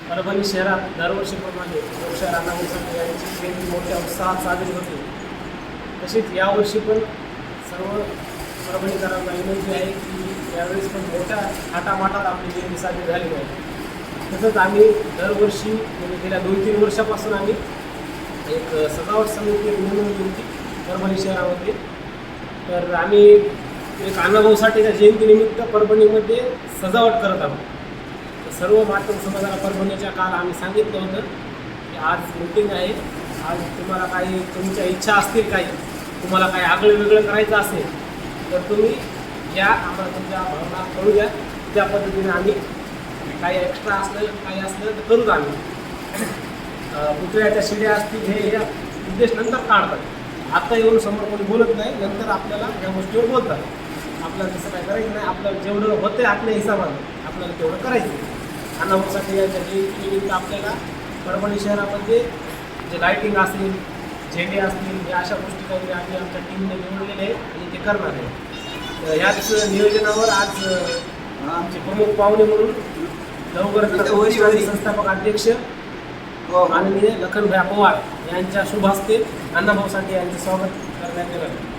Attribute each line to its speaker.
Speaker 1: परभणी शहरात दरवर्षीप्रमाणे लोकशाहीर अण्णाभाऊ साठे यांची जयंती मोठ्या उत्साहात साजरी होते. तसेच यावर्षी पण सर्व परभणीकरांना विनंती आहे की यावेळेस पण मोठ्या थाटामाटात आपली जयंती साजरी झाली पाहिजे. तसंच आम्ही दरवर्षी म्हणजे गेल्या 2-3 वर्षापासून आम्ही एक सजावट समिती नेमून होती परभणी शहरामध्ये. तर आम्ही एक अण्णाभाऊ साठेच्या जयंतीनिमित्त परभणीमध्ये सजावट करत आहोत. सर्व माध्यम समाजाला परभणीच्या काल आम्ही सांगितलं होतं की आज मीटिंग आहे, आज तुम्हाला काही तुमच्या इच्छा असतील, काही तुम्हाला काही आगळं वेगळं करायचं असेल तर तुम्ही या, आम्हाला तुमच्या भावना कळू द्या. त्या पद्धतीने आम्ही काही एक्स्ट्रा असलं काही असलं तर करूच. आम्ही पुतळ्याच्या शिड्या असतील हे उद्देश नंतर काढतात. आत्ता येऊन समोर कोणी बोलत नाही, नंतर आपल्याला या गोष्टीवर बोलतात. आपल्याला तसं काय करायचं नाही. आपल्याला जेवढं होतं आहे आपल्या हिसाबाने आपल्याला तेवढं करायचं. अण्णाभाऊ साठे यांच्या जयंतीनिमित्त आपल्याला परभणी शहरामध्ये जे लाईटिंग असेल, झेंडे असतील, या अशा गोष्टी काहीतरी आम्ही आमच्या टीमने निवडलेले आहे आणि ते करणार आहे. तर ह्याच नियोजनावर आज आमचे प्रमुख पाहुणे म्हणून लवकरच संस्थापक अध्यक्ष माननीय लखनभाई पवार यांच्या शुभ हस्ते अण्णाभाऊ साठे यांचे स्वागत करण्यात येणार आहे.